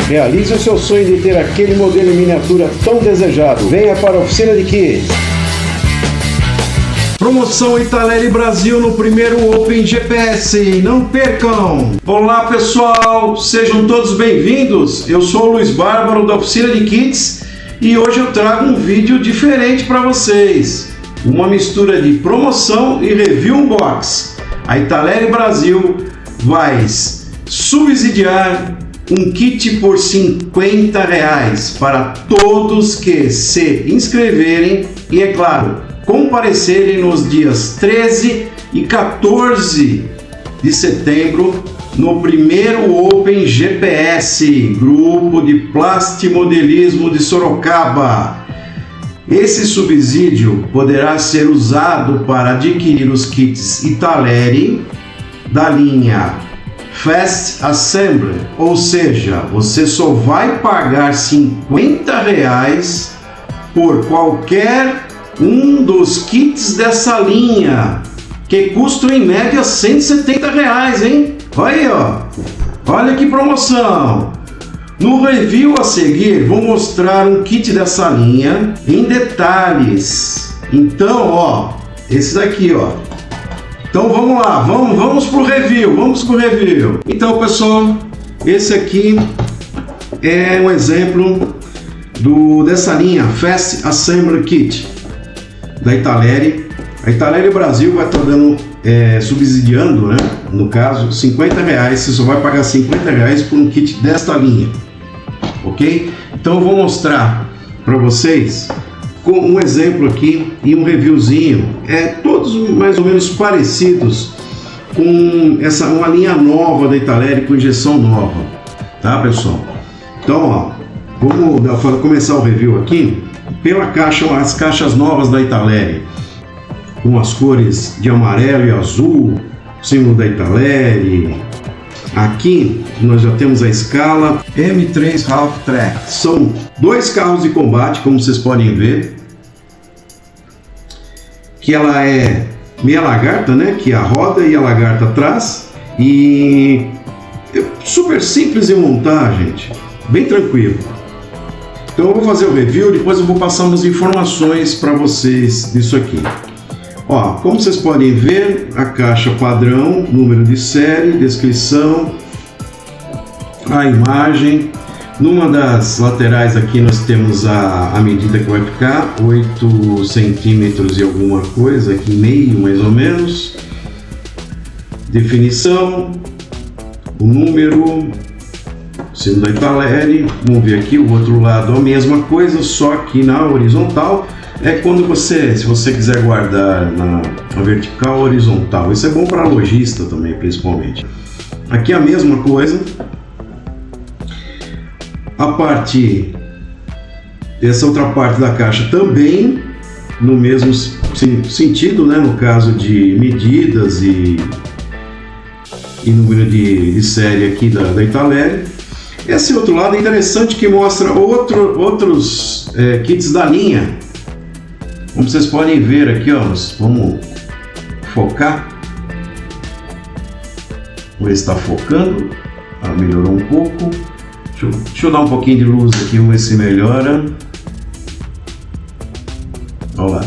Realize o seu sonho de ter aquele modelo em miniatura tão desejado. Venha para a Oficina de Kits. Promoção Italeri Brasil no primeiro Open GPS. Não percam! Olá pessoal, sejam todos bem-vindos. Eu sou o Luiz Bárbaro da Oficina de Kits e hoje eu trago um vídeo diferente para vocês. Uma mistura de promoção e review unbox. A Italeri Brasil vai subsidiar um kit por R$50 para todos que se inscreverem e, é claro, comparecerem nos dias 13 e 14 de setembro no primeiro Open GPS, grupo de plastimodelismo de Sorocaba. Esse subsídio poderá ser usado para adquirir os kits Italeri da linha Fast Assembly, ou seja, você só vai pagar R$50 por qualquer um dos kits dessa linha, que custam em média R$170, hein? Olha aí, ó. Olha que promoção! No review a seguir, vou mostrar um kit dessa linha em detalhes. Então, ó, esse daqui, ó. Então vamos lá, vamos pro review, Então, pessoal, esse aqui é um exemplo dessa linha Fast Assembly Kit da Italeri. A Italeri Brasil vai estar dando, subsidiando, né? No caso, R$50, você só vai pagar R$50 por um kit desta linha, ok? Então eu vou mostrar para vocês com um exemplo aqui e um reviewzinho, todos mais ou menos parecidos com uma linha nova da Italeri com injeção nova, tá pessoal? Então, ó, vamos começar o review aqui pela caixa, as caixas novas da Italeri, com as cores de amarelo e azul, símbolo da Italeri. Aqui nós já temos a escala M3 Half Track. São dois carros de combate, como vocês podem ver, que ela é meia lagarta, né? Que é a roda e a lagarta atrás, e é super simples de montar, gente, bem tranquilo. Então eu vou fazer o review, depois eu vou passar umas informações para vocês disso aqui. Ó, como vocês podem ver, a caixa padrão, número de série, descrição, a imagem. Numa das laterais aqui nós temos a medida que vai ficar, 8 centímetros e alguma coisa, aqui meio mais ou menos. Definição, o número, sendo da Italeri. Vamos ver aqui o outro lado, a mesma coisa, só que na horizontal. É quando se você quiser guardar na vertical ou horizontal. Isso é bom para lojista também, principalmente. Aqui a mesma coisa. A parte, essa outra parte da caixa também no mesmo sentido, né? No caso de medidas e número de série aqui da Italeri. Esse outro lado é interessante, que mostra outros kits da linha. Como vocês podem ver aqui, ó, vamos focar. Vamos ver se está focando. Melhorou um pouco. Deixa eu dar um pouquinho de luz aqui, vamos ver se melhora. Olha lá.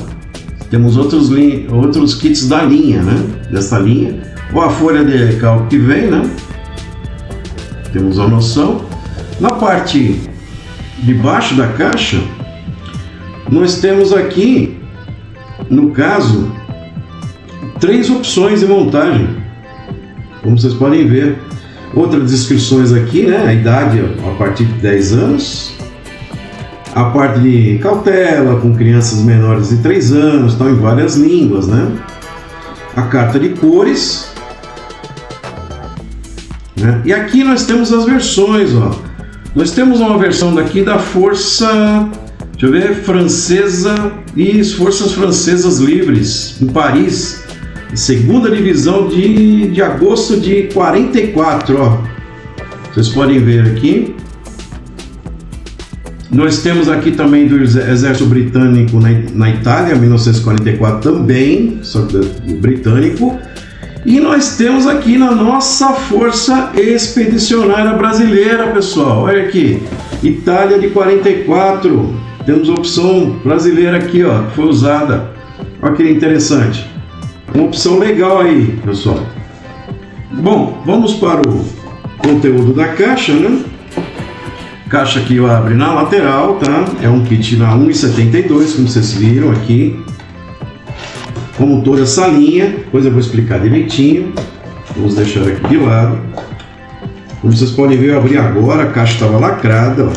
Temos outros kits da linha, né? Dessa linha. Ou a folha de cálculo que vem, né? Temos a noção. Na parte de baixo da caixa, nós temos aqui, no caso, 3 opções de montagem, como vocês podem ver. Outras descrições aqui, né? A idade a partir de 10 anos, a parte de cautela com crianças menores de 3 anos, estão em várias línguas, né? A carta de cores, né? E aqui nós temos as versões, ó. Nós temos uma versão daqui da Força, deixa eu ver, francesa e Forças Francesas Livres, em Paris, segunda divisão de agosto de 44, ó. Vocês podem ver aqui. Nós temos aqui também do Exército Britânico na Itália, 1944 também, só britânico. E nós temos aqui na nossa Força Expedicionária Brasileira, pessoal. Olha aqui, Itália de 44. Temos a opção brasileira aqui, ó, que foi usada. Olha que interessante. Uma opção legal aí, pessoal. Bom, vamos para o conteúdo da caixa, né? Caixa que abre na lateral, tá? É um kit na 1,72, como vocês viram aqui. Como toda essa linha, depois eu vou explicar direitinho. Vamos deixar aqui de lado. Como vocês podem ver, eu abri agora, a caixa estava lacrada, ó.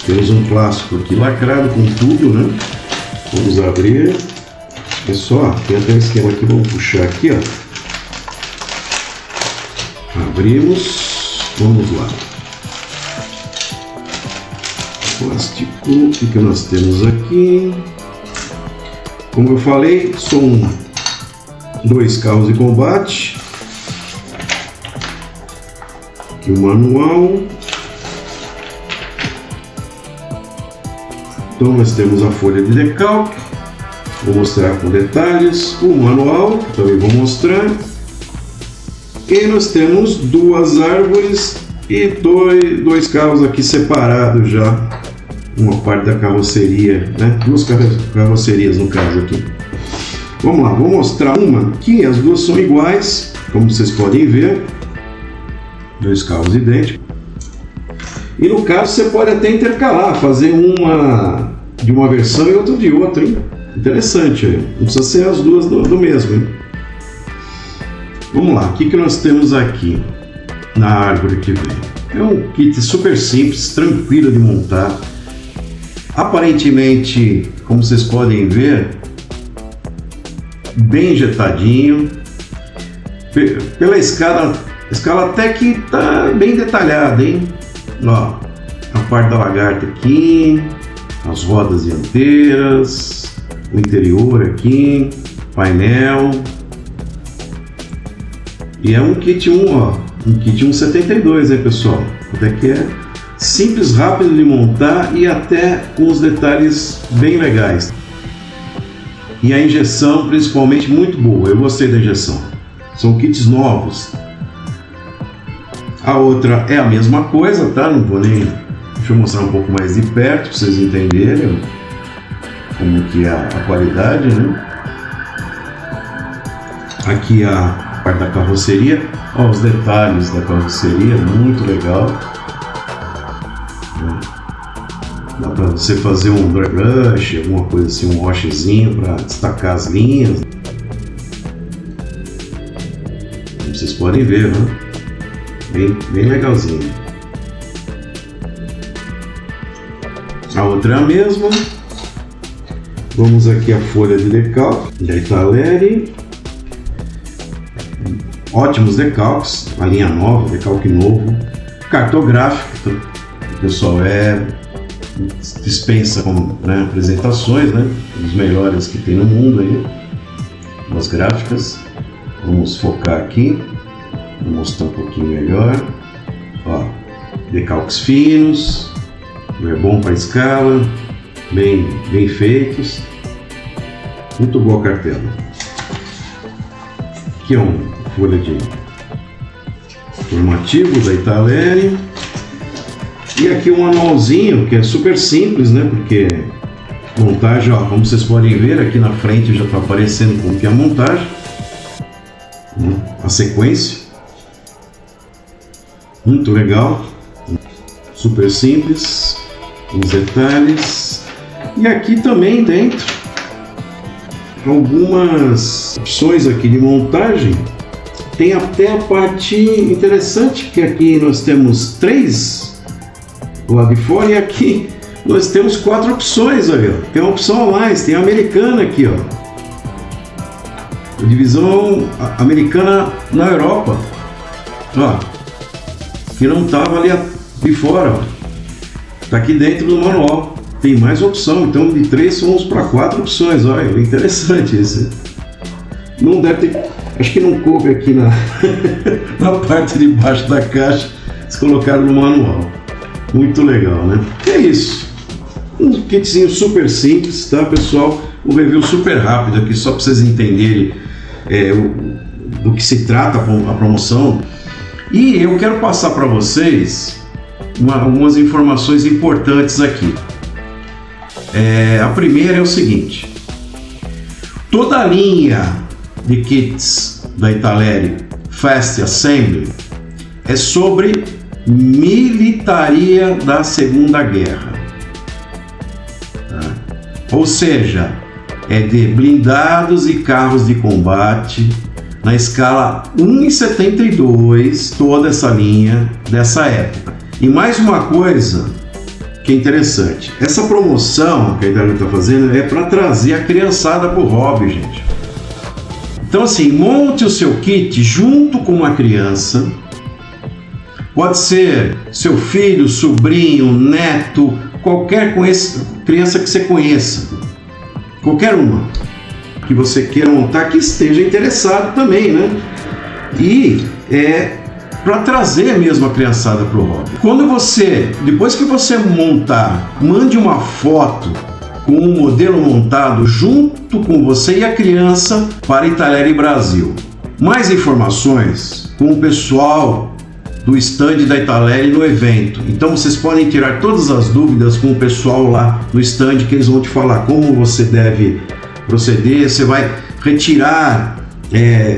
Temos um plástico aqui lacrado com tudo, né? Vamos abrir. Pessoal, tem até um esquema aqui, vamos puxar aqui, ó. Abrimos, vamos lá. Plástico, o que nós temos aqui? Como eu falei, são 2 carros de combate. Aqui o manual. Então nós temos a folha de decalque. Vou mostrar com detalhes. O manual, também vou mostrar. E nós temos 2 árvores e dois carros aqui separados já. Uma parte da carroceria, né? 2 carrocerias no caso aqui. Vamos lá, vou mostrar uma que as duas são iguais, como vocês podem ver. 2 carros idênticos. E no caso você pode até intercalar, fazer uma de uma versão e outra de outra, hein? Interessante, hein? Não precisa ser as duas do mesmo, hein? Vamos lá, o que nós temos aqui na árvore que vem? É um kit super simples, tranquilo de montar. Aparentemente, como vocês podem ver, bem injetadinho. Pela escala até que está bem detalhada, hein? Ó, a parte da lagarta aqui, as rodas dianteiras, o interior aqui, painel. E é um kit 1, ó, um kit 1,72, hein, pessoal? Até que é simples, rápido de montar e até com os detalhes bem legais. E a injeção, principalmente, muito boa. Eu gostei da injeção. São kits novos. A outra é a mesma coisa, tá? Não vou nem... Deixa eu mostrar um pouco mais de perto para vocês entenderem como que é a qualidade, né? Aqui a parte da carroceria. Ó, os detalhes da carroceria, muito legal. Dá para você fazer um dry brush, alguma coisa assim, um washzinho para destacar as linhas. Como vocês podem ver, né? Bem legalzinho. A outra é a mesma. Vamos aqui a folha de decalque da Italeri. Ótimos decalques, a linha nova, decalque novo. Cartográfico, o pessoal dispensa com, né, apresentações, né, os melhores que tem no mundo aí, as gráficas. Vamos focar aqui, vou mostrar um pouquinho melhor. Ó, decalques finos, é bom para escala, bem feitos, muito boa a cartela. Aqui é uma folha de formativo da Italeri. E aqui um manualzinho que é super simples, né? Porque montagem, ó, como vocês podem ver, aqui na frente já está aparecendo como que é a montagem, né? A sequência. Muito legal, super simples, os detalhes. E aqui também dentro algumas opções aqui de montagem. Tem até a parte interessante, que aqui nós temos 3 do lado de fora, e aqui nós temos 4 opções. Olha, tem uma opção a mais, tem a americana aqui, ó, a divisão americana na Europa, ó, que não estava ali de fora, ó, tá aqui dentro do manual. Tem mais opção, então de 3 vamos para 4 opções. Olha, interessante esse. Não deve ter, acho que não coube aqui na parte de baixo da caixa, eles colocaram no manual. Muito legal, né? E é isso. Um kitzinho super simples, tá, pessoal? Um review super rápido aqui, só para vocês entenderem do que se trata a promoção. E eu quero passar para vocês algumas informações importantes aqui. A primeira é o seguinte: toda a linha de kits da Italeri Fast Assembly é sobre militaria da Segunda Guerra, tá? Ou seja, é de blindados e carros de combate na escala 1,72, toda essa linha dessa época. E mais uma coisa que é interessante, essa promoção que a Italeri está fazendo é para trazer a criançada para o hobby, gente. Então assim, monte o seu kit junto com uma criança. Pode ser seu filho, sobrinho, neto, qualquer criança que você conheça. Qualquer uma que você queira montar, que esteja interessado também, né? E para trazer mesmo a criançada para o hobby. Depois que você montar, mande uma foto com o modelo montado junto com você e a criança para Italeri Brasil. Mais informações com o pessoal do stand da Italeri no evento. Então vocês podem tirar todas as dúvidas com o pessoal lá no stand, que eles vão te falar como você deve proceder. Você vai retirar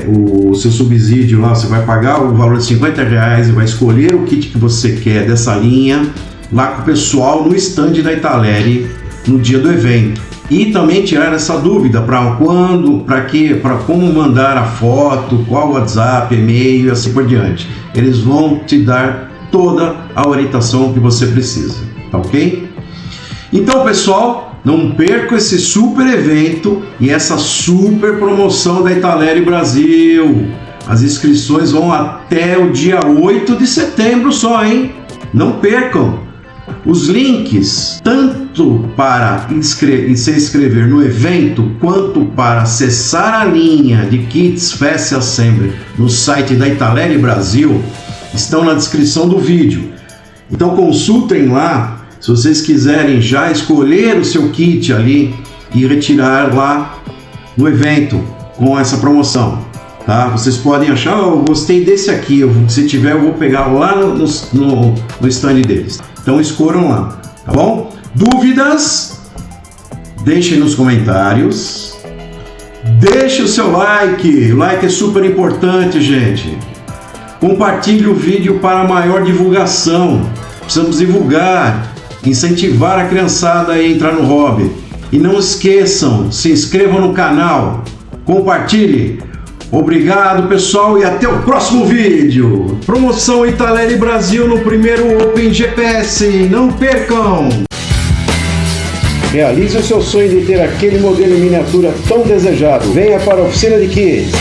o seu subsídio lá, você vai pagar o valor de R$50 e vai escolher o kit que você quer dessa linha lá com o pessoal no stand da Italeri no dia do evento. E também tirar essa dúvida para quando, para que, para como mandar a foto, qual WhatsApp, e-mail e assim por diante. Eles vão te dar toda a orientação que você precisa, tá ok? Então, pessoal, não perca esse super evento e essa super promoção da Italeri Brasil. As inscrições vão até o dia 8 de setembro só, hein? Não percam! Os links, tanto para se inscrever no evento, quanto para acessar a linha de kits Fast Assembly no site da Italeri Brasil, estão na descrição do vídeo. Então consultem lá, se vocês quiserem já escolher o seu kit ali e retirar lá no evento com essa promoção. Tá? Vocês podem achar, eu gostei desse aqui, se tiver eu vou pegar lá no stand deles. Então escolham lá, tá bom? Dúvidas? Deixem nos comentários. Deixe o seu like, o like é super importante, gente. Compartilhe o vídeo para maior divulgação. Precisamos divulgar, incentivar a criançada a entrar no hobby. E não esqueçam, se inscrevam no canal, compartilhe. Obrigado, pessoal, e até o próximo vídeo. Promoção Italeri Brasil no primeiro Open GPS. Não percam! Realize o seu sonho de ter aquele modelo em miniatura tão desejado. Venha para a Oficina de Kids.